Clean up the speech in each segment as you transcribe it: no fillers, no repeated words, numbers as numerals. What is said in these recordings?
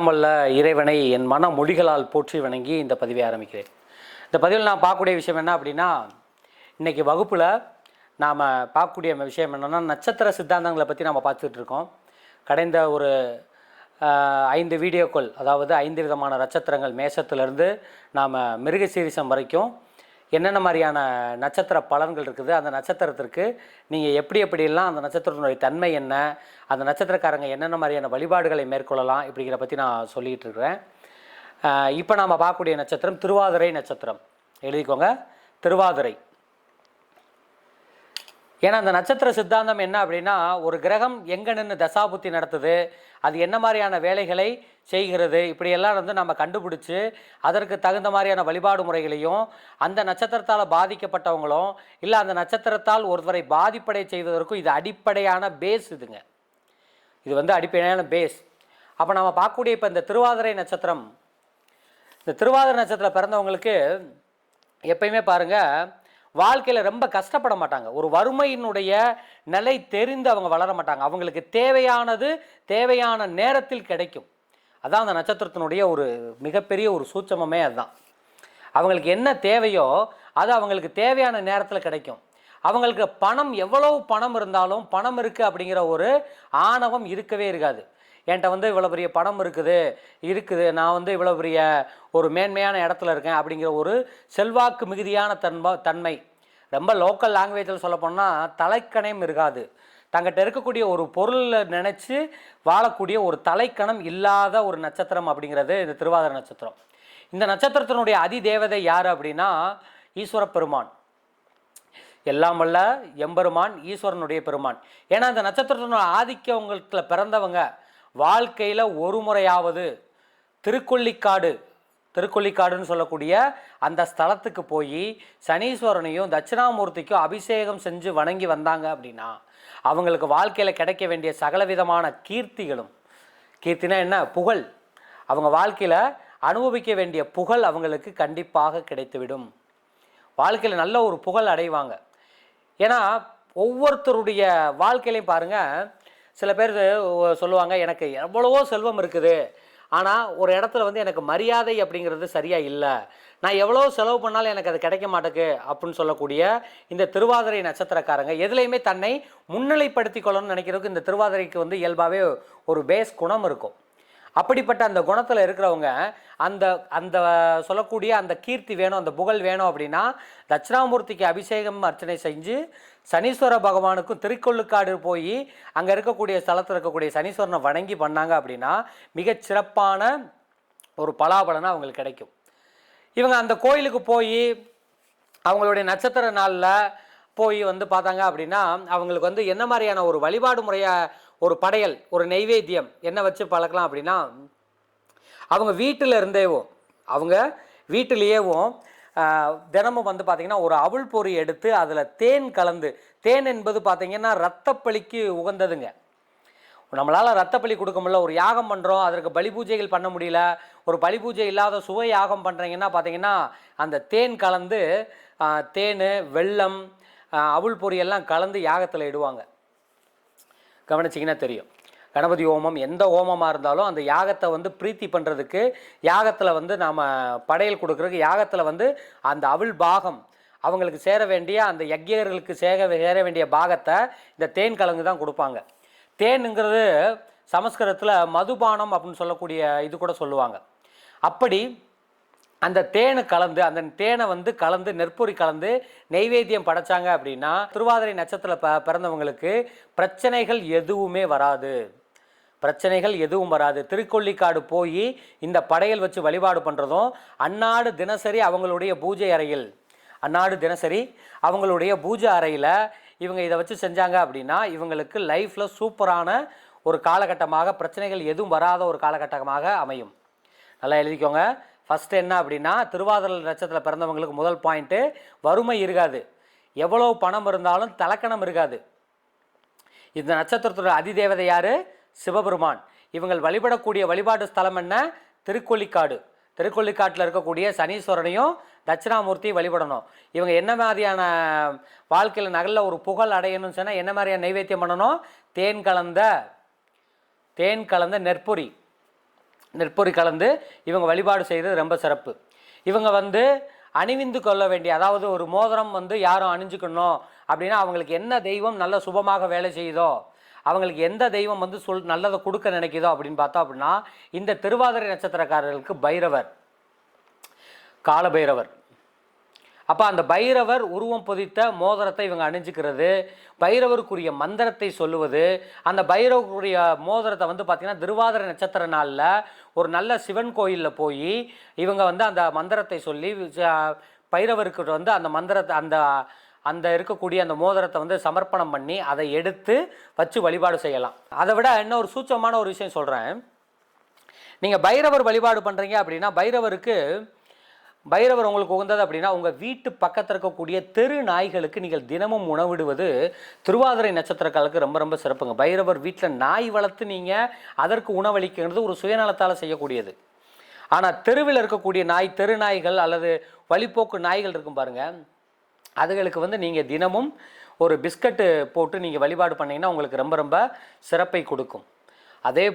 எல்லாம் வல்ல இறைவனை என் மன மொழிகளால் போற்றி வணங்கி இந்த பதிவை ஆரம்பிக்கிறேன். இந்த பதிவில் நான் பார்க்கக்கூடிய விஷயம் என்ன அப்படின்னா, இன்றைக்கி வகுப்பில் நாம் பார்க்கக்கூடிய விஷயம் என்னென்னா, நட்சத்திர சித்தாந்தங்களை பற்றி நம்ம பார்த்துட்டு இருக்கோம். கடந்த ஒரு 5 வீடியோக்கள், அதாவது 5 விதமான நட்சத்திரங்கள், மேஷத்துலேருந்து நாம் மிருகசீரிசம் வரைக்கும் என்னென்ன மாதிரியான நட்சத்திர பலன்கள் இருக்குது, அந்த நட்சத்திரத்திற்கு நீங்கள் எப்படியெல்லாம் அந்த நட்சத்திரத்தினுடைய தன்மை என்ன, அந்த நட்சத்திரக்காரங்க என்னென்ன மாதிரியான வழிபாடுகளை மேற்கொள்ளலாம் இப்படிங்கிற பற்றி நான் சொல்லிகிட்டு இருக்கிறேன். இப்போ நாம் பார்க்கக்கூடிய நட்சத்திரம் திருவாதிரை நட்சத்திரம். எழுதிக்கோங்க, திருவாதிரை. ஏன்னா அந்த நட்சத்திர சித்தாந்தம் என்ன அப்படின்னா, ஒரு கிரகம் எங்கே நின்று தசாபுத்தி நடத்துது, அது என்ன மாதிரியான வேலைகளை செய்கிறது, இப்படியெல்லாம் நம்ம கண்டுபிடிச்சி அதற்கு தகுந்த மாதிரியான வழிபாடு முறைகளையும், அந்த நட்சத்திரத்தால் பாதிக்கப்பட்டவங்களும் இல்லை அந்த நட்சத்திரத்தால் ஒருவரை பாதிப்படை செய்வதற்கும் இது அடிப்படையான பேஸ். இது அடிப்படையான பேஸ். அப்போ நம்ம பார்க்கக்கூடிய இப்போ இந்த திருவாதிரை நட்சத்திரம், இந்த திருவாதிரை நட்சத்திரம் பிறந்தவங்களுக்கு எப்பயுமே பாருங்கள், வாழ்க்கையில் ரொம்ப கஷ்டப்பட மாட்டாங்க. ஒரு வறுமையினுடைய நிலை தெரிந்து அவங்க வளர மாட்டாங்க. அவங்களுக்கு தேவையானது தேவையான நேரத்தில் கிடைக்கும். அதான் அந்த நட்சத்திரத்தினுடைய ஒரு மிகப்பெரிய ஒரு சூட்சமே. அதுதான் அவங்களுக்கு என்ன தேவையோ அது அவங்களுக்கு தேவையான நேரத்தில் கிடைக்கும். அவங்களுக்கு பணம், எவ்வளவு பணம் இருந்தாலும் பணம் இருக்குது அப்படிங்கிற ஒரு ஆணவம் இருக்கவே இருக்காது. என்கிட்ட இவ்வளோ பெரிய பணம் இருக்குது, நான் இவ்வளோ பெரிய ஒரு மேன்மையான இடத்துல இருக்கேன் அப்படிங்கிற ஒரு செல்வாக்கு மிகுதியான தன்மை. ரொம்ப லோக்கல் லாங்குவேஜில் சொல்ல போனால் தலைக்கணம் இருக்காது. தங்கிட்ட இருக்கக்கூடிய ஒரு பொருளை நினச்சி வாழக்கூடிய ஒரு தலைக்கணம் இல்லாத ஒரு நட்சத்திரம் அப்படிங்கிறது இந்த திருவாதிரை நட்சத்திரம். இந்த நட்சத்திரத்தினுடைய அதிதேவதை யார் அப்படின்னா ஈஸ்வர பெருமான். எல்லாம் வல்ல எம்பெருமான், ஈஸ்வரனுடைய பெருமான். ஏன்னா இந்த நட்சத்திரத்தினுடைய ஆதிக்கவங்களுக்கு பிறந்தவங்க வாழ்க்கையில் ஒரு முறையாவது திருக்கொள்ளிக்காடுன்னு சொல்லக்கூடிய அந்த ஸ்தலத்துக்கு போய் சனீஸ்வரனையும் தட்சிணாமூர்த்திக்கும் அபிஷேகம் செஞ்சு வணங்கி வந்தாங்க அப்படின்னா அவங்களுக்கு வாழ்க்கையில் கிடைக்க வேண்டிய சகலவிதமான கீர்த்தினா என்ன, புகழ், அவங்க வாழ்க்கையில் அனுபவிக்க வேண்டிய புகழ் அவங்களுக்கு கண்டிப்பாக கிடைத்துவிடும். வாழ்க்கையில் நல்ல ஒரு புகழ் அடைவாங்க. ஏன்னா ஒவ்வொருத்தருடைய வாழ்க்கையிலையும் பாருங்கள், சில பேர் சொல்லுவாங்க, எனக்கு எவ்வளவோ செல்வம் இருக்குது, ஆனால் ஒரு இடத்துல எனக்கு மரியாதை அப்படிங்கிறது சரியாக இல்லை, நான் எவ்வளோ செலவு பண்ணாலும் எனக்கு அது கிடைக்க மாட்டேக்கு அப்படின்னு சொல்லக்கூடிய இந்த திருவாதிரை நட்சத்திரக்காரங்க எதுலேயுமே தன்னை முன்னிலைப்படுத்தி கொள்ளணும்னு நினைக்கிறதுக்கு இந்த திருவாதிரைக்கு இயல்பாகவே ஒரு பேஸ் குணம் இருக்கும். அப்படிப்பட்ட அந்த குணத்தில் இருக்கிறவங்க அந்த அந்த சொல்லக்கூடிய அந்த கீர்த்தி வேணும், அந்த புகழ் வேணும் அப்படின்னா தட்சிணாமூர்த்திக்கு அபிஷேகம் அர்ச்சனை செஞ்சு சனீஸ்வர பகவானுக்கும் திருக்கொள்ளுக்காடு போய் அங்கே இருக்கக்கூடிய ஸ்தலத்தில் இருக்கக்கூடிய சனீஸ்வரனை வணங்கி பண்ணாங்க அப்படின்னா மிகச் சிறப்பான ஒரு பலாபலனை அவங்களுக்கு கிடைக்கும். இவங்க அந்த கோயிலுக்கு போய் அவங்களுடைய நட்சத்திர நாளில் போய் பார்த்தாங்க அப்படின்னா அவங்களுக்கு என்ன மாதிரியான ஒரு வழிபாடு முறையை, ஒரு படையல், ஒரு நெய்வேத்தியம் என்ன வச்சு பழக்கலாம் அப்படின்னா, அவங்க வீட்டிலேயேவும் தினமும் பார்த்திங்கன்னா ஒரு அவுள் பொறி எடுத்து அதில் தேன் கலந்து, தேன் என்பது பார்த்திங்கன்னா இரத்தப்பலிக்கு உகந்ததுங்க. நம்மளால் இரத்தப்பலி கொடுக்க முடியல, ஒரு யாகம் பண்ணுறோம், அதற்கு பலி பூஜைகள் பண்ண முடியல, ஒரு பலி பூஜை இல்லாத சுவை யாகம் பண்ணுறீங்கன்னா பார்த்திங்கன்னா அந்த தேன் கலந்து, தேன், வெல்லம், அவுள் பொரியெல்லாம் கலந்து யாகத்தில் இடுவாங்க. கவனிச்சிங்கன்னா தெரியும். கணபதி ஹோமம், எந்த ஹோமமாக இருந்தாலும் அந்த யாகத்தை பிரீத்தி பண்ணுறதுக்கு, யாகத்தில் நாம் படையல் கொடுக்குறதுக்கு, யாகத்தில் அந்த அவுள் பாகம் அவங்களுக்கு சேர வேண்டிய, அந்த யக்ஞர்களுக்கு சேர வேண்டிய பாகத்தை இந்த தேன் கலந்து தான் கொடுப்பாங்க. தேனுங்கிறது சமஸ்கிருதத்தில் மதுபானம் அப்படின்னு சொல்லக்கூடிய இது கூட சொல்லுவாங்க. அப்படி அந்த தேனை கலந்து, அந்த தேனை கலந்து நெற்பொறி கலந்து நெய்வேத்தியம் படைச்சாங்க அப்படின்னா திருவாதிரை நட்சத்திரத்தில் பிறந்தவங்களுக்கு பிரச்சனைகள் எதுவும் வராது. திருக்கொள்ளிக்காடு போய் இந்த படையல் வச்சு வழிபாடு பண்ணுறதும், அன்னாடு தினசரி அவங்களுடைய பூஜை அறையில் இவங்க இதை வச்சு செஞ்சாங்க அப்படின்னா இவங்களுக்கு லைஃப்பில் சூப்பரான ஒரு காலகட்டமாக, பிரச்சனைகள் எதுவும் வராத ஒரு காலகட்டமாக அமையும். நல்லா எழுதிக்கோங்க. ஃபஸ்ட்டு என்ன அப்படின்னா, திருவாதிரை நட்சத்திரத்தில் பிறந்தவங்களுக்கு முதல் பாயிண்ட்டு, வறுமை இருக்காது, எவ்வளோ பணம் இருந்தாலும் தலக்கணம் இருக்காது. இந்த நட்சத்திரத்தோட அதிதேவதை யார்? சிவபெருமான். இவங்கள் வழிபடக்கூடிய வழிபாட்டு ஸ்தலம் என்ன? திருக்கொள்ளிக்காட்டில் இருக்கக்கூடிய சனீஸ்வரனையும் தட்சிணாமூர்த்தியை வழிபடணும். இவங்க என்ன மாதிரியான வாழ்க்கையில் நல்ல ஒரு புகழ் அடையணும்னு சொன்னால் என்ன மாதிரியான நைவேத்தியம் பண்ணணும்? தேன் கலந்த நெற்பொரி, நெற்பொரி கலந்து இவங்க வழிபாடு செய்கிறது ரொம்ப சிறப்பு. இவங்க வந்து அணிவிந்து கொள்ள வேண்டிய, அதாவது ஒரு மோதிரம் வந்து யாரும் அணிஞ்சுக்கணும் அப்படின்னா அவங்களுக்கு என்ன தெய்வம் நல்ல சுபமாக வேலை செய்யுதோ, அவங்களுக்கு எந்த தெய்வம் வந்து நல்லதை கொடுக்க நினைக்குதோ அப்படின்னு பார்த்தோம் அப்படின்னா இந்த திருவாதிரை நட்சத்திரக்காரர்களுக்கு பைரவர், காலபைரவர். அப்போ அந்த பைரவர் உருவம் பொதித்த மோதிரத்தை இவங்க அணிஞ்சிக்கிறது, பைரவருக்குரிய மந்திரத்தை சொல்லுவது, அந்த பைரவருக்குரிய மோதிரத்தை வந்து பார்த்திங்கன்னா திருவாதிரை நட்சத்திர நாளில் ஒரு நல்ல சிவன் கோயிலில் போய் இவங்க வந்து அந்த மந்திரத்தை சொல்லி பைரவருக்கு வந்து அந்த மந்திரத்தை அந்த அந்த இருக்கக்கூடிய அந்த மோதிரத்தை வந்து சமர்ப்பணம் பண்ணி அதை எடுத்து வச்சு வழிபாடு செய்யலாம். அதை விட இன்னொரு சூட்சமான ஒரு விஷயம் சொல்கிறேன். நீங்கள் பைரவர் வழிபாடு பண்ணுறீங்க அப்படின்னா பைரவர் உங்களுக்கு உகந்தது அப்படின்னா உங்கள் வீட்டு பக்கத்தில் இருக்கக்கூடிய தெரு நாய்களுக்கு நீங்கள் தினமும் உணவிடுவது திருவாதிரை நட்சத்திரக்காலுக்கு ரொம்ப ரொம்ப சிறப்புங்க. பைரவர் வீட்டில் நாய் வளர்த்து நீங்கள் அதற்கு உணவளிக்கிறது ஒரு சுயநலத்தால் செய்யக்கூடியது. ஆனால் தெருவில் இருக்கக்கூடிய நாய், தெரு நாய்கள் அல்லது வழிப்போக்கு நாய்கள் இருக்கும் பாருங்கள், அதுகளுக்கு வந்து நீங்கள் தினமும் ஒரு பிஸ்கட்டு போட்டு நீங்கள் வழிபாடு பண்ணிங்கன்னா உங்களுக்கு ரொம்ப ரொம்ப சிறப்பை கொடுக்கும். அதே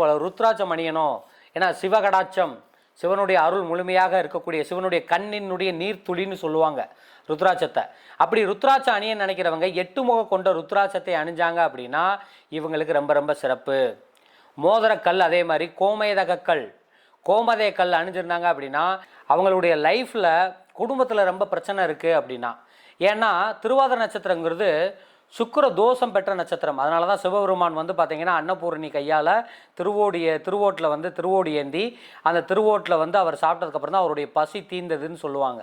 போல் ருத்ராட்சம் அணியணும். ஏன்னா சிவகடாட்சம், சிவனுடைய அருள் முழுமையாக இருக்கக்கூடிய, சிவனுடைய கண்ணினுடைய நீர் துளின்னு சொல்லுவாங்க ருத்ராட்சத்தை. அப்படி ருத்ராட்சம் அணிய நினைக்கிறவங்க 8 முகம் கொண்ட ருத்ராட்சத்தை அணிஞ்சாங்க அப்படின்னா இவங்களுக்கு ரொம்ப ரொம்ப சிறப்பு. மோதிரக்கல், அதே மாதிரி கோமதக கல் அணிஞ்சிருந்தாங்க அப்படின்னா அவங்களுடைய லைஃப்பில் குடும்பத்தில் ரொம்ப பிரச்சனை இருக்குது அப்படின்னா. ஏன்னா திருவாதிரை நட்சத்திரங்கிறது சுக்கிர தோஷம் பெற்ற நட்சத்திரம். அதனால தான் சிவபெருமான் வந்து பார்த்திங்கன்னா அன்னபூரணி கையால் திருவோட்டில் வந்து திருவோடு ஏந்தி அந்த திருவோட்டில் வந்து அவர் சாப்பிட்டதுக்கப்புறம் தான் அவருடைய பசி தீர்ந்ததுன்னு சொல்லுவாங்க.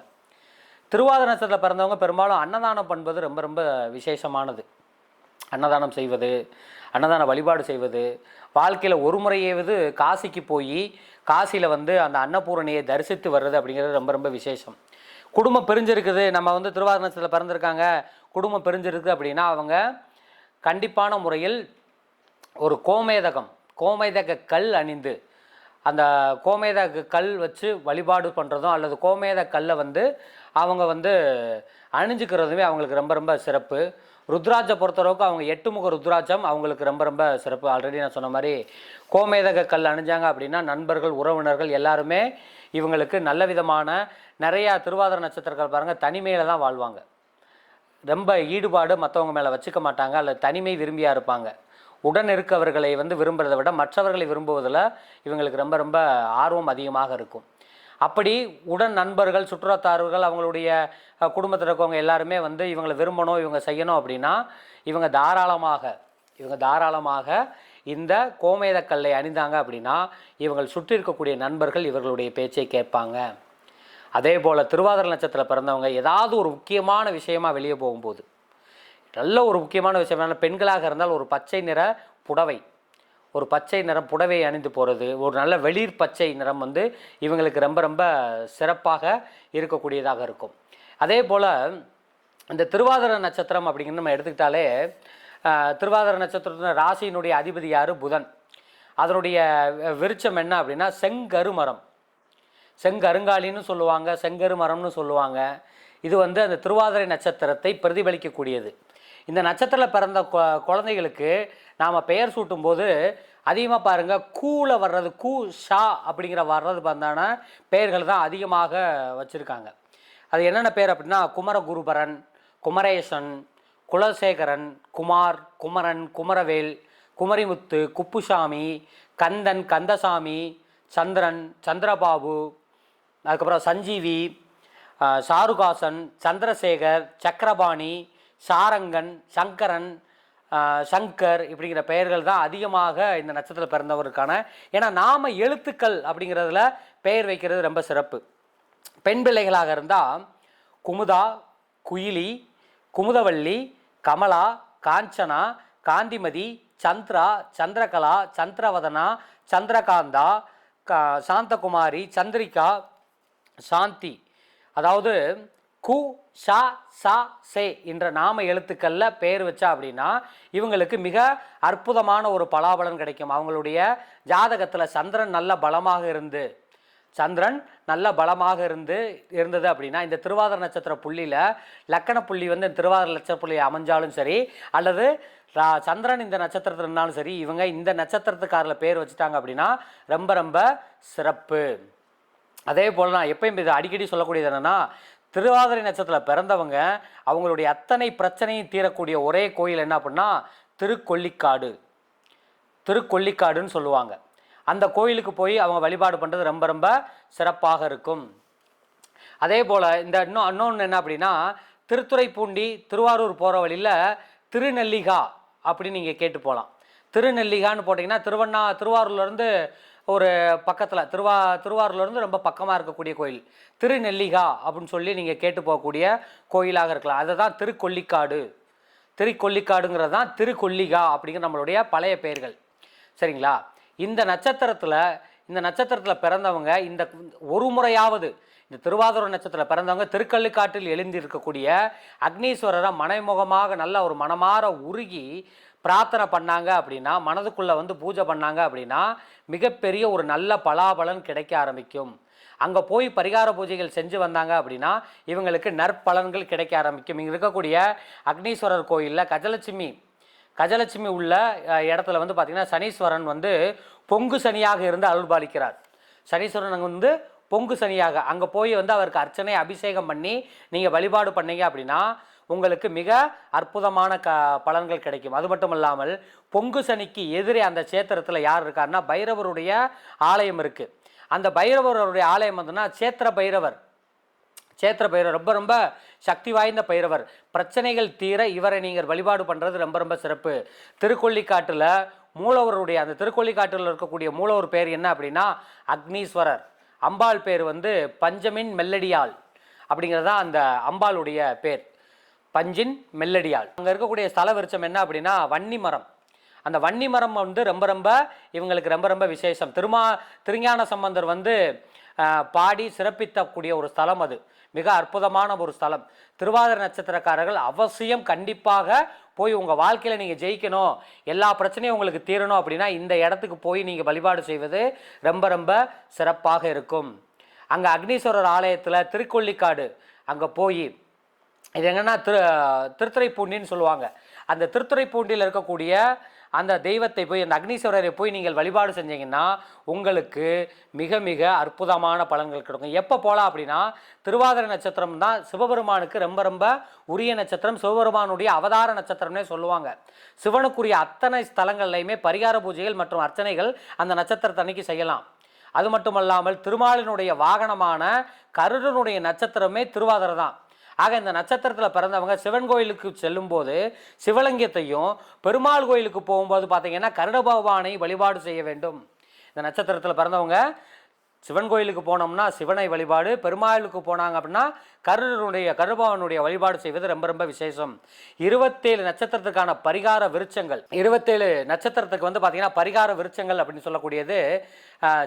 திருவாதிரை நட்சத்திரத்தில் பிறந்தவங்க பெரும்பாலும் அன்னதானம் பண்ணுவது ரொம்ப ரொம்ப விசேஷமானது. அன்னதானம் செய்வது, அன்னதான வழிபாடு செய்வது, வாழ்க்கையில் ஒரு முறையாவது காசிக்கு போய் காசியில் வந்து அந்த அன்னபூரணியை தரிசித்து வர்றது அப்படிங்கிறது ரொம்ப ரொம்ப விசேஷம். குடும்பம் பிரிஞ்சிருக்குது, நம்ம வந்து திருவாதிரை நட்சத்திரத்தில் பிறந்திருக்காங்க, குடும்பம் பிரிஞ்சிருக்கு அப்படின்னா அவங்க கண்டிப்பான முறையில் ஒரு கோமேதக கல் அணிந்து அந்த கோமேதக கல் வச்சு வழிபாடு பண்ணுறதும் அல்லது கோமேத கல்லை வந்து அவங்க வந்து அணிஞ்சிக்கிறதுமே அவங்களுக்கு ரொம்ப ரொம்ப சிறப்பு. ருத்ராட்சை பொறுத்தளவுக்கு அவங்க 8 முக ருத்ராட்சம் அவங்களுக்கு ரொம்ப ரொம்ப சிறப்பு. ஆல்ரெடி நான் சொன்ன மாதிரி கோமேதக கல் அணிஞ்சாங்க அப்படின்னா நண்பர்கள், உறவினர்கள் எல்லாருமே இவங்களுக்கு நல்ல விதமான நிறையா திருவாதிரை நட்சத்திரங்கள் பாருங்கள் தனிமையில் தான் வாழ்வாங்க. ரொம்ப ஈடுபாடு மற்றவங்க மேலே வச்சுக்க மாட்டாங்க, அல்லது தனிமை விரும்பியாக இருப்பாங்க. உடன் இருக்கவர்களை வந்து விரும்புகிறத விட மற்றவர்களை விரும்புவதில் இவங்களுக்கு ரொம்ப ரொம்ப ஆர்வம் அதிகமாக இருக்கும். அப்படி உடன் நண்பர்கள், சுற்றுலாத்தாரர்கள், அவங்களுடைய குடும்பத்தில் இருக்கவங்க எல்லாருமே வந்து இவங்களை விரும்பணும், இவங்க செய்யணும் அப்படின்னா இவங்க தாராளமாக இந்த கோமேத கல்லை அணிந்தாங்க அப்படின்னா இவங்கள் சுற்றி இருக்கக்கூடிய நண்பர்கள் இவர்களுடைய பேச்சை கேட்பாங்க. அதே போல் திருவாதிரை நட்சத்திரத்தில் பிறந்தவங்க ஏதாவது ஒரு முக்கியமான விஷயமாக வெளியே போகும்போது, நல்ல ஒரு முக்கியமான விஷயம், பெண்களாக இருந்தால் ஒரு பச்சை நிற புடவை, ஒரு பச்சை நிறம் புடவை அணிந்து போகிறது, ஒரு நல்ல வெளிர் பச்சை நிறம் வந்து இவங்களுக்கு ரொம்ப ரொம்ப சிறப்பாக இருக்கக்கூடியதாக இருக்கும். அதே போல் இந்த திருவாதிரை நட்சத்திரம் அப்படிங்கிறது நம்ம எடுத்துக்கிட்டாலே, திருவாதிரை நட்சத்திரத்தின் ராசியினுடைய அதிபதி யார்? புதன். அதனுடைய விருட்சம் என்ன அப்படின்னா செங்கருங்காலின்னு சொல்லுவாங்க, செங்கரு மரம்னு சொல்லுவாங்க. இது வந்து அந்த திருவாதிரை நட்சத்திரத்தை பிரதிபலிக்கக்கூடியது. இந்த நட்சத்திரத்தில் பிறந்த குழந்தைகளுக்கு நாம் பெயர் சூட்டும் போது அதிகமாக பாருங்கள் கூல வர்றது, ஷா அப்படிங்கிற வர்றது வந்தான பெயர்கள் தான் அதிகமாக வச்சுருக்காங்க. அது என்னென்ன பேர் அப்படின்னா குமரகுருபரன், குமரேசன், குலசேகரன், குமார், குமரன், குமரவேல், குமரிமுத்து, குப்புசாமி, கந்தன், கந்தசாமி, சந்திரன், சந்திரபாபு, அதுக்கப்புறம் சஞ்சீவி, சாருகாசன், சந்திரசேகர், சக்கரபாணி, சாரங்கன், சங்கரன், சங்கர் இப்படிங்கிற பெயர்கள் தான் அதிகமாக இந்த நட்சத்திரத்தில் பிறந்தவருக்கான. ஏன்னா நாம் எழுத்துக்கள் அப்படிங்கிறதுல பெயர் வைக்கிறது ரொம்ப சிறப்பு. பெண் பிள்ளைகளாக இருந்தால் குமுதா, குயிலி, குமுதவள்ளி, கமலா, காஞ்சனா, காந்திமதி, சந்திரா, சந்திரகலா, சந்திரவதனா, சந்திரகாந்தா, சாந்தகுமாரி, சந்திரிகா, சாந்தி. அதாவது கு, ஷா, சா, சே என்ற நாம எழுத்துக்களில் பெயர் வச்சா அப்படின்னா இவங்களுக்கு மிக அற்புதமான ஒரு பலாபலன் கிடைக்கும். அவங்களுடைய ஜாதகத்தில் சந்திரன் நல்ல பலமாக இருந்து நல்ல பலமாக இருந்தது அப்படின்னா இந்த திருவாதிரை நட்சத்திர புள்ளியில் லக்கண புள்ளி வந்து திருவாதிரை நட்சத்திர புள்ளி அமைஞ்சாலும் சரி, அல்லது சந்திரன் இந்த நட்சத்திரத்தில் இருந்தாலும் சரி, இவங்க இந்த நட்சத்திரத்துக்காரில் பேர் வச்சுட்டாங்க அப்படின்னா ரொம்ப ரொம்ப சிறப்பு. அதே போல் நான் எப்பயும் இது அடிக்கடி சொல்லக்கூடியது என்னென்னா, திருவாதிரை நட்சத்திரத்தில் பிறந்தவங்க அவங்களுடைய அத்தனை பிரச்சனையும் தீரக்கூடிய ஒரே கோயில் என்ன அப்படின்னா திருக்கொள்ளிக்காடு. திருக்கொள்ளிக்காடுன்னு சொல்லுவாங்க. அந்த கோயிலுக்கு போய் அவங்க வழிபாடு பண்ணுறது ரொம்ப ரொம்ப சிறப்பாக இருக்கும். அதே போல் இந்த இன்னொன்று என்ன அப்படின்னா, திருத்துறைப்பூண்டி திருவாரூர் போகிற வழியில் திருநெல்லிகா அப்படின்னு நீங்கள் கேட்டு போகலாம். திருநெல்லிகான்னு போட்டிங்கன்னா திருவாரூர்லேருந்து ஒரு பக்கத்தில் திருவாரூர்லேருந்து ரொம்ப பக்கமாக இருக்கக்கூடிய கோயில் திருநெல்லிகா அப்படின்னு சொல்லி நீங்கள் கேட்டு போகக்கூடிய கோயிலாக இருக்கலாம். அதை தான் திருக்கொள்ளிக்காடுங்கிறது தான் திருக்கொள்ளிகா அப்படிங்கிற நம்மளுடைய பழைய பெயர்கள். சரிங்களா? இந்த நட்சத்திரத்தில் பிறந்தவங்க இந்த ஒரு முறையாவது இந்த திருவாதிரை நட்சத்திரத்தில் பிறந்தவங்க திருக்கள்ளிக்காட்டில் எழுந்திருக்கக்கூடிய அக்னீஸ்வரரை மனைமுகமாக நல்ல ஒரு மனமாற உருகி பிரார்த்தனை பண்ணாங்க அப்படின்னா, மனதுக்குள்ளே வந்து பூஜை பண்ணாங்க அப்படின்னா மிகப்பெரிய ஒரு நல்ல பலாபலன் கிடைக்க ஆரம்பிக்கும். அங்கே போய் பரிகார பூஜைகள் செஞ்சு வந்தாங்க அப்படின்னா இவங்களுக்கு நற்பலன்கள் கிடைக்க ஆரம்பிக்கும். இங்கே இருக்கக்கூடிய அக்னீஸ்வரர் கோயிலில் கஜலட்சுமி உள்ள இடத்துல வந்து பார்த்திங்கன்னா சனீஸ்வரன் வந்து பொங்கு சனியாக இருந்து அருள்பாலிக்கிறார். சனீஸ்வரன் அங்கே வந்து பொங்கு சனியாக அங்கே போய் வந்து அவருக்கு அர்ச்சனை அபிஷேகம் பண்ணி நீங்கள் வழிபாடு பண்ணீங்க அப்படின்னா உங்களுக்கு மிக அற்புதமான பலன்கள் கிடைக்கும். அது மட்டும் இல்லாமல் பொங்கு சனிக்கு எதிரே அந்த சேத்திரத்தில் யார் இருக்காருன்னா பைரவருடைய ஆலயம் இருக்குது. அந்த பைரவருடைய ஆலயம் வந்துன்னா சேத்திர பைரவர் ரொம்ப ரொம்ப சக்தி வாய்ந்த பைரவர். பிரச்சனைகள் தீர இவரை நீங்கள் வழிபாடு பண்ணுறது ரொம்ப ரொம்ப சிறப்பு. திருக்கொள்ளிக்காட்டில் மூலவருடைய அந்த திருக்கொள்ளிக்காட்டில் இருக்கக்கூடிய மூலவர் பேர் என்ன அப்படின்னா அக்னீஸ்வரர். அம்பாள் பேர் வந்து பஞ்சமின் மெல்லடியாள் அப்படிங்கிறதா அந்த அம்பாளுடைய பேர், பஞ்சின் மெல்லடியாள். அங்கே இருக்கக்கூடிய ஸ்தல விருட்சம் என்ன அப்படின்னா வன்னி மரம். அந்த வன்னி மரம் வந்து ரொம்ப ரொம்ப இவங்களுக்கு ரொம்ப ரொம்ப விசேஷம். திருஞான சம்பந்தர் வந்து பாடி சிறப்பித்தக்கூடிய ஒரு ஸ்தலம். அது மிக அற்புதமான ஒரு ஸ்தலம். திருவாதிரை நட்சத்திரக்காரர்கள் அவசியம் கண்டிப்பாக போய் உங்கள் வாழ்க்கையில் நீங்கள் ஜெயிக்கணும், எல்லா பிரச்சனையும் உங்களுக்கு தீரணும் அப்படின்னா இந்த இடத்துக்கு போய் நீங்கள் வழிபாடு செய்வது ரொம்ப ரொம்ப சிறப்பாக இருக்கும். அங்கே அக்னீஸ்வரர் ஆலயத்தில் திருக்கொள்ளிக்காடு அங்கே போய் இது என்னென்னா திருத்துறைப்பூண்டின்னு சொல்லுவாங்க. அந்த திருத்துறைப்பூண்டியில் இருக்கக்கூடிய அந்த தெய்வத்தை போய் அந்த அக்னீஸ்வரரை போய் நீங்கள் வழிபாடு செஞ்சீங்கன்னா உங்களுக்கு மிக மிக அற்புதமான பலன்கள் கிடைக்கும். எப்போ போகலாம் அப்படின்னா திருவாதிரை நட்சத்திரம் தான் சிவபெருமானுக்கு ரொம்ப ரொம்ப உரிய நட்சத்திரம். சிவபெருமானுடைய அவதார நட்சத்திரம்னே சொல்லுவாங்க. சிவனுக்குரிய அத்தனை ஸ்தலங்கள்லையுமே பரிகார பூஜைகள் மற்றும் அர்ச்சனைகள் அந்த நட்சத்திரத்தை அன்னைக்கு செய்யலாம். அது மட்டுமல்லாமல் திருமாலினுடைய வாகனமான கருடனுடைய நட்சத்திரமே திருவாதிரை தான். ஆக இந்த நட்சத்திரத்தில் பிறந்தவங்க சிவன் கோயிலுக்கு செல்லும்போது சிவலிங்கத்தையும், பெருமாள் கோயிலுக்கு போகும்போது பார்த்தீங்கன்னா கருட பகவானை வழிபாடு செய்ய வேண்டும். இந்த நட்சத்திரத்தில் பிறந்தவங்க சிவன் கோயிலுக்கு போனோம்னா சிவனை வழிபாடு, பெருமாளுக்கு போனாங்க அப்படின்னா கருடபகவானுடைய வழிபாடு செய்வது ரொம்ப ரொம்ப விசேஷம். 27 நட்சத்திரத்துக்கான பரிகார விருட்சங்கள், 27 நட்சத்திரத்துக்கு வந்து பார்த்தீங்கன்னா பரிகார விருட்சங்கள் அப்படின்னு சொல்லக்கூடியது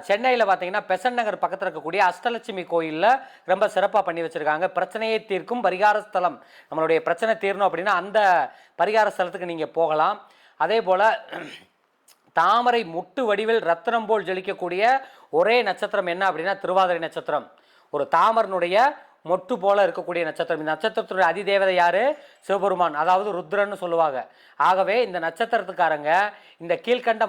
சென்னையில் பார்த்தீங்கன்னா பெசன்ட் நகர் பக்கத்தில் இருக்கக்கூடிய அஷ்டலட்சுமி கோயிலில் ரொம்ப சிறப்பாக பண்ணி வச்சுருக்காங்க. பிரச்சனையை தீர்க்கும் பரிகார ஸ்தலம். நம்மளுடைய பிரச்சனை தீரணும் அப்படின்னா அந்த பரிகார ஸ்தலத்துக்கு நீங்கள் போகலாம். அதே போல் தாமரை முட்டு வடிவில் ரத்னம் போல் ஜொலிக்கக்கூடிய ஒரே நட்சத்திரம் என்ன அப்படின்னா திருவாதிரை நட்சத்திரம். ஒரு தாமரனுடைய மொட்டு போல இருக்கக்கூடிய நட்சத்திரம். இந்த நட்சத்திரத்துடைய அதிதேவதை யாரு? சிவபெருமான், அதாவது ருத்ரன்னு சொல்லுவாங்க. ஆகவே இந்த நட்சத்திரத்துக்காரங்க இந்த கீழ்கண்ட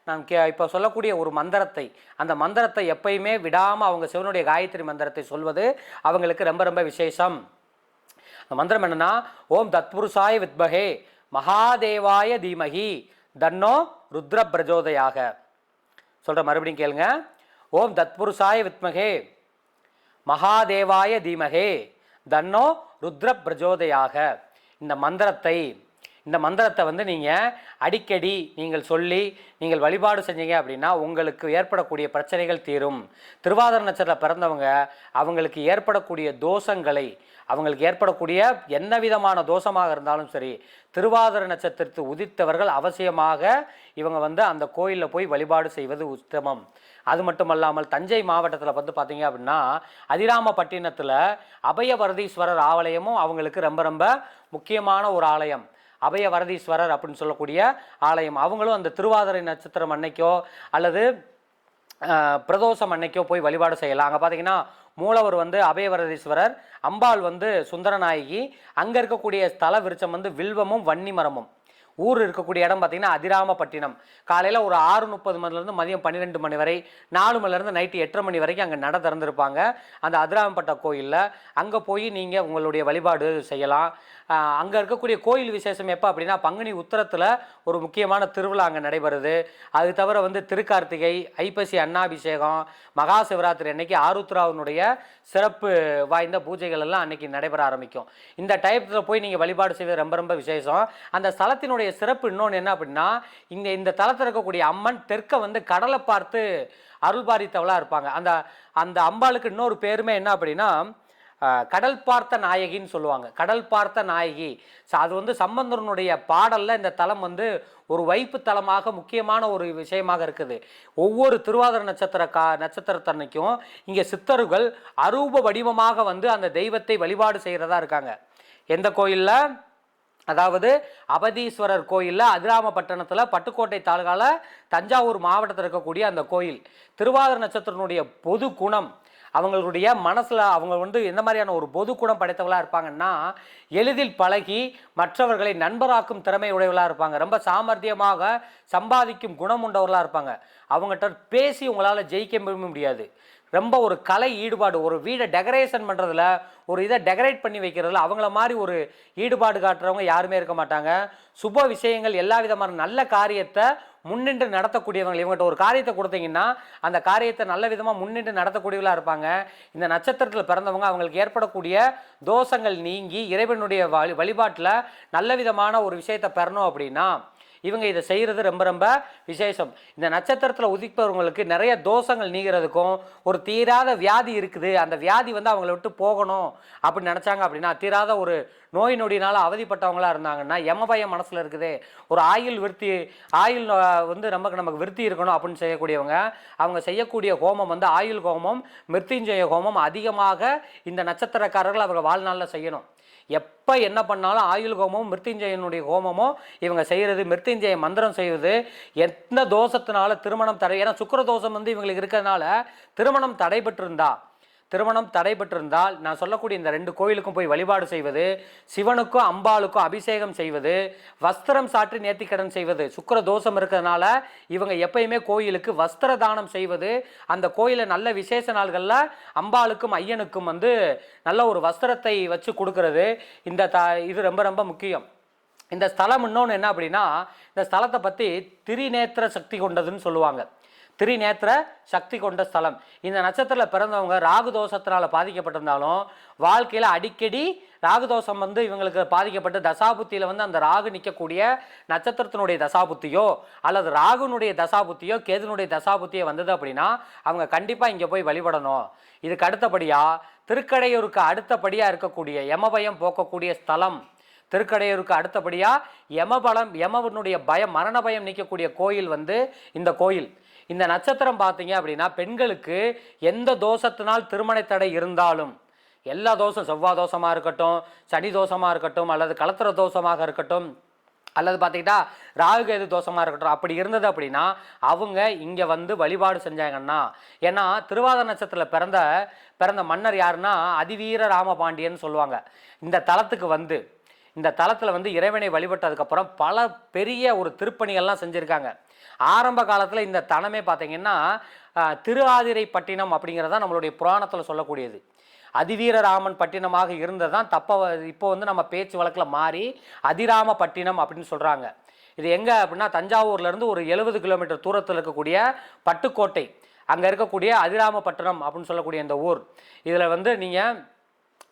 நான் இப்போ சொல்லக்கூடிய ஒரு மந்திரத்தை, அந்த மந்திரத்தை எப்பயுமே விடாமல் அவங்க சிவனுடைய காயத்ரி மந்திரத்தை சொல்வது அவங்களுக்கு ரொம்ப ரொம்ப விசேஷம். அந்த மந்திரம் என்னன்னா ஓம் தத்புருஷாய வித்மஹே மகாதேவாய தீமஹி தன்னோ ருத்ர பிரஜோதயாக. சொல்கிற மறுபடியும் கேளுங்க. ஓம் தத்புருஷாய வித்மஹே மகாதேவாய தீமஹே தன்னோ ருத்ர பிரஜோதயாக. இந்த மந்திரத்தை வந்து நீங்கள் அடிக்கடி நீங்கள் சொல்லி நீங்கள் வழிபாடு செஞ்சீங்க அப்படின்னா உங்களுக்கு ஏற்படக்கூடிய பிரச்சனைகள் தீரும். திருவாதிரை நட்சத்திரத்தில் பிறந்தவங்க அவங்களுக்கு ஏற்படக்கூடிய தோஷங்களை, அவங்களுக்கு ஏற்படக்கூடிய என்ன விதமான தோஷமாக இருந்தாலும் சரி, திருவாதிரை நட்சத்திரத்தை உதித்தவர்கள் அவசியமாக இவங்க வந்து அந்த கோயிலில் போய் வழிபாடு செய்வது உத்தமம். அது மட்டுமல்லாமல் தஞ்சை மாவட்டத்தில் வந்து பார்த்தீங்க அப்படின்னா அதிராமப்பட்டினத்தில் அபயவரதீஸ்வரர் ஆலயமும் அவங்களுக்கு ரொம்ப ரொம்ப முக்கியமான ஒரு ஆலயம். அபயவரதீஸ்வரர் அப்படின்னு சொல்லக்கூடிய ஆலயம். அவங்களும் அந்த திருவாதிரை நட்சத்திரம் அன்னைக்கோ அல்லது பிரதோஷம் அன்னைக்கோ போய் வழிபாடு செய்யலாம். அங்கே பார்த்தீங்கன்னா மூலவர் வந்து அபயவரதீஸ்வரர், அம்பாள் வந்து சுந்தரநாயகி, அங்கே இருக்கக்கூடிய ஸ்தல விருட்சம் வந்து வில்வமும் வன்னி மரமும். ஊர் இருக்கக்கூடிய இடம் பார்த்தீங்கன்னா அதிராமப்பட்டினம். காலையில் ஒரு 6:30 மணிலேருந்து மதியம் 12 மணி வரை, 4 மணிலேருந்து நைட்டு 8:30 மணி வரைக்கும் அங்கே நட திறந்துருப்பாங்க அந்த அதிராமப்பட்ட கோயிலில். அங்கே போய் நீங்கள் உங்களுடைய வழிபாடு செய்யலாம். அங்கே இருக்கக்கூடிய கோயில் விசேஷம் எப்போ அப்படின்னா பங்குனி உத்திரத்தில் ஒரு முக்கியமான திருவிழா அங்கே நடைபெறுது. அது தவிர வந்து திருக்கார்த்திகை, ஐப்பசி அன்னாபிஷேகம், மகா சிவராத்திரி அன்னைக்கு ஆருத்ராவினுடைய சிறப்பு வாய்ந்த பூஜைகள் எல்லாம் அன்னைக்கு நடைபெற ஆரம்பிக்கும். இந்த டைத்தில் போய் நீங்கள் வழிபாடு செய்வது ரொம்ப ரொம்ப விசேஷம். அந்த ஸ்தலத்தினுடைய சிறப்பு இன்னொன்று என்ன அப்படின்னா, இங்கே இந்த தலத்தில் இருக்கக்கூடிய அம்மன் தெற்க வந்து கடலை பார்த்து அருள்பாரித்தவளாக இருப்பாங்க. அந்த அந்த அம்பாளுக்கு இன்னொரு பேருமே என்ன அப்படின்னா கடல் பார்த்த நாயகின்னு சொல்லுவாங்க. கடல் பார்த்த நாயகி. ஸோ அது வந்து சம்பந்தனுடைய பாடலில் இந்த தலம் வந்து ஒரு வைப்பு தலமாக முக்கியமான ஒரு விஷயமாக இருக்குது. ஒவ்வொரு திருவாதிரை நட்சத்திரத்தன்னைக்கும் இங்கே சித்தர்கள் அரூப வடிவமாக வந்து அந்த தெய்வத்தை வழிபாடு செய்கிறதா இருக்காங்க. எந்த கோயிலில்? அதாவது அபதீஸ்வரர் கோயிலில் அதிராமப்பட்டினத்தில் பட்டுக்கோட்டை தாலுகாவில் தஞ்சாவூர் மாவட்டத்தில் இருக்கக்கூடிய அந்த கோயில். திருவாதிரை நட்சத்திரனுடைய பொது குணம், அவங்களுடைய மனசில் அவங்க வந்து எந்த மாதிரியான ஒரு பொது குணம் படைத்தவளாக இருப்பாங்கன்னா, எளிதில் பழகி மற்றவர்களை நண்பராக்கும் திறமை உடையவளாக இருப்பாங்க. ரொம்ப சாமர்த்தியமாக சம்பாதிக்கும் குணம் உண்டவர்களாக இருப்பாங்க. அவங்ககிட்ட பேசி உங்களால் ஜெயிக்க முடியாது. ரொம்ப ஒரு கலை ஈடுபாடு, ஒரு வீடை டெக்கரேஷன் பண்ணுறதுல, ஒரு இதை டெக்கரேட் பண்ணி வைக்கிறதுல அவங்கள மாதிரி ஒரு ஈடுபாடு காட்டுறவங்க யாருமே இருக்க மாட்டாங்க. சுப விஷயங்கள், எல்லா விதமான நல்ல காரியத்தை முன்னின்று நடத்தக்கூடியவங்க. இவங்ககிட்ட ஒரு காரியத்தை கொடுத்தீங்கன்னா அந்த காரியத்தை நல்ல விதமாக முன்னின்று நடத்தக்கூடியவர்களாக இருப்பாங்க. இந்த நட்சத்திரத்தில் பிறந்தவங்க அவங்களுக்கு ஏற்படக்கூடிய தோஷங்கள் நீங்கி இறைவனுடைய வழிபாட்டில் நல்ல விதமான ஒரு விஷயத்தை பெறணும் அப்படின்னா இவங்க இதை செய்கிறது ரொம்ப ரொம்ப விசேஷம். இந்த நட்சத்திரத்தில் உதிப்பவங்களுக்கு நிறைய தோஷங்கள் நீங்கிறதுக்கும், ஒரு தீராத வியாதி இருக்குது, அந்த வியாதி வந்து அவங்கள விட்டு போகணும் அப்படின்னு நினச்சாங்க அப்படின்னா, தீராத ஒரு நோய் நொடினால் அவதிப்பட்டவங்களாக இருந்தாங்கன்னா, யமபயம் மனசில் இருக்குது, ஒரு ஆயுள் வந்து நமக்கு விருத்தி இருக்கணும் அப்படின்னு செய்யக்கூடியவங்க, அவங்க செய்யக்கூடிய ஹோமம் வந்து ஆயுள் ஹோமம், மிருத்யுஞ்சய ஹோமம் அதிகமாக இந்த நட்சத்திரக்காரர்கள் அவங்க வாழ்நாளில் செய்யணும். எப்போ என்ன பண்ணாலும் ஆயுள் ஹோமமும் மிருத்யுஞ்சயனுடைய ஹோமமும் இவங்க செய்கிறது, மிருத்யுஞ்சய மந்திரம் செய்வது. எந்த தோஷத்தினால திருமணம் தடை, ஏன்னா சுக்கிர தோஷம் வந்து இவங்களுக்கு இருக்கிறதுனால திருமணம் தடைபெற்றிருந்தால் நான் சொல்லக்கூடிய இந்த 2 கோயிலுக்கும் போய் வழிபாடு செய்வது, சிவனுக்கும் அம்பாளுக்கும் அபிஷேகம் செய்வது, வஸ்திரம் சாற்றி நேர்த்திக்கடன் செய்வது. சுக்கிர தோஷம் இருக்கிறதுனால இவங்க எப்பயுமே கோயிலுக்கு வஸ்திர தானம் செய்வது, அந்த கோயிலில் நல்ல விசேஷ நாள்களில் அம்பாளுக்கும் ஐயனுக்கும் வந்து நல்ல ஒரு வஸ்திரத்தை வச்சு கொடுக்கறது. இது ரொம்ப ரொம்ப முக்கியம். இந்த ஸ்தலம் இன்னொன்று என்ன அப்படின்னா, இந்த ஸ்தலத்தை பற்றி திரிநேத்திர சக்தி கொண்டதுன்னு சொல்லுவாங்க. திரிநேத்திர சக்தி கொண்ட ஸ்தலம். இந்த நட்சத்திரத்தில் பிறந்தவங்க ராகு தோஷத்தினால் பாதிக்கப்பட்டிருந்தாலும் வாழ்க்கையில் அடிக்கடி ராகு தோஷம் வந்து இவங்களுக்கு பாதிக்கப்பட்டு தசாபுத்தியில் வந்து அந்த ராகு நிற்கக்கூடிய நட்சத்திரத்தினுடைய தசாபுத்தியோ அல்லது ராகுனுடைய தசாபுத்தியோ கேதுனுடைய தசாபுத்தியோ வந்தது அப்படின்னா அவங்க கண்டிப்பாக இங்கே போய் வழிபடணும். இதுக்கு அடுத்தபடியாக திருக்கடையூருக்கு அடுத்தபடியாக இருக்கக்கூடிய யமபயம் போக்கக்கூடிய ஸ்தலம், திருக்கடையூருக்கு அடுத்தபடியாக யமனுடைய பயம், மரண பயம் நீக்கக்கூடிய கோயில் வந்து இந்த கோயில். இந்த நட்சத்திரம் பார்த்தீங்க அப்படின்னா பெண்களுக்கு எந்த தோஷத்தினால் திருமண தடை இருந்தாலும், எல்லா தோஷம், செவ்வாய் தோஷமாக இருக்கட்டும், சனி தோஷமாக இருக்கட்டும், அல்லது கலத்திர தோஷமாக இருக்கட்டும், அல்லது பார்த்திங்கன்னா ராகுகேது தோஷமாக இருக்கட்டும், அப்படி இருந்தது அப்படின்னா அவங்க இங்கே வந்து வழிபாடு செஞ்சாங்கன்னா, ஏன்னா திருவாதிரை நட்சத்திரத்தில் பிறந்த மன்னர் யாருன்னா அதிவீர ராமபாண்டியன்னு சொல்லுவாங்க. இந்த தலத்தில் வந்து இறைவனை வழிபட்டதுக்கப்புறம் பல பெரிய ஒரு திருப்பணிகள்லாம் செஞ்சுருக்காங்க. ஆரம்ப காலத்தில் இந்த தலமே பார்த்தீங்கன்னா திருஆதிரை பட்டினம் அப்படிங்கிறதான் நம்மளுடைய புராணத்தில் சொல்லக்கூடியது. அதிவீரராமன் பட்டினமாக இருந்ததுதான் இப்போ வந்து நம்ம பேச்சு வழக்கில் மாறி அதிராம பட்டினம் அப்படின்னு சொல்கிறாங்க. இது எங்கே அப்படின்னா தஞ்சாவூர்லேருந்து ஒரு 70 கிலோமீட்டர் தூரத்தில் இருக்கக்கூடிய பட்டுக்கோட்டை, அங்கே இருக்கக்கூடிய அதிராமப்பட்டினம் அப்படின்னு சொல்லக்கூடிய இந்த ஊர். இதில் வந்து நீங்கள்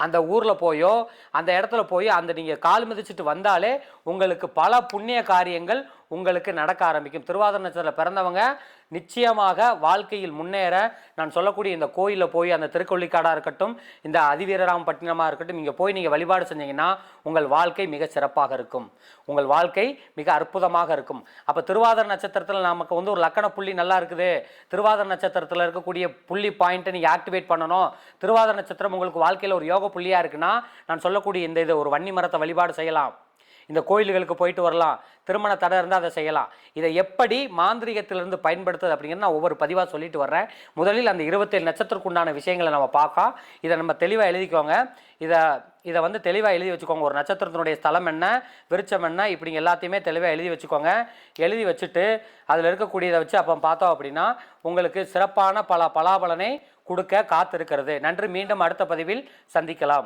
அந்த ஊரில் போயோ அந்த இடத்துல போய் நீங்கள் கால் மிதிச்சுட்டு வந்தாலே உங்களுக்கு பல புண்ணிய காரியங்கள் உங்களுக்கு நடக்க ஆரம்பிக்கும். திருவாதிரை நட்சத்திரத்தில் பிறந்தவங்க நிச்சயமாக வாழ்க்கையில் முன்னேற நான் சொல்லக்கூடிய இந்த கோயிலில் போய் அந்த திருக்கொள்ளிக்காடாக இருக்கட்டும், இந்த அதிவீரராமப்பட்டினமாக இருக்கட்டும், இங்கே போய் நீங்கள் வழிபாடு செஞ்சீங்கன்னா உங்கள் வாழ்க்கை மிக சிறப்பாக இருக்கும், உங்கள் வாழ்க்கை மிக அற்புதமாக இருக்கும். அப்போ திருவாதிரை நட்சத்திரத்தில் நமக்கு வந்து ஒரு லக்கண புள்ளி நல்லா இருக்குது, திருவாதிரை நட்சத்திரத்தில் இருக்கக்கூடிய புள்ளி பாயிண்ட்டை நீங்கள் ஆக்டிவேட் பண்ணணும், திருவாதிரை நட்சத்திரம் உங்களுக்கு வாழ்க்கையில் ஒரு யோக புள்ளியாக இருக்குன்னா நான் சொல்லக்கூடிய இந்த ஒரு வன்னி மரத்தை வழிபாடு செய்யலாம். இந்த கோயில்களுக்கு போயிட்டு வரலாம், திருமண தடை இருந்தால் அதை செய்யலாம். இதை எப்படி மாந்திரிகத்திலிருந்து பயன்படுத்துது அப்படிங்கிறது நான் ஒவ்வொரு பதிவாக சொல்லிட்டு வர்றேன். முதலில் அந்த 27 நட்சத்திரத்துக்கு உண்டான விஷயங்களை நம்ம பார்க்கலாம். இதை நம்ம தெளிவாக எழுதிக்கோங்க. இதை வந்து தெளிவாக எழுதி வச்சுக்கோங்க. ஒரு நட்சத்திரத்தினுடைய ஸ்தலம் என்ன, விருட்சம் என்ன, இப்படி எல்லாத்தையுமே தெளிவாக எழுதி வச்சுக்கோங்க. எழுதி வச்சுட்டு அதில் இருக்கக்கூடியதை வச்சு அப்போ பார்த்தோம் அப்படின்னா உங்களுக்கு சிறப்பான பலாபலனை கொடுக்க காத்திருக்கிறது. நன்றி. மீண்டும் அடுத்த பதிவில் சந்திக்கலாம்.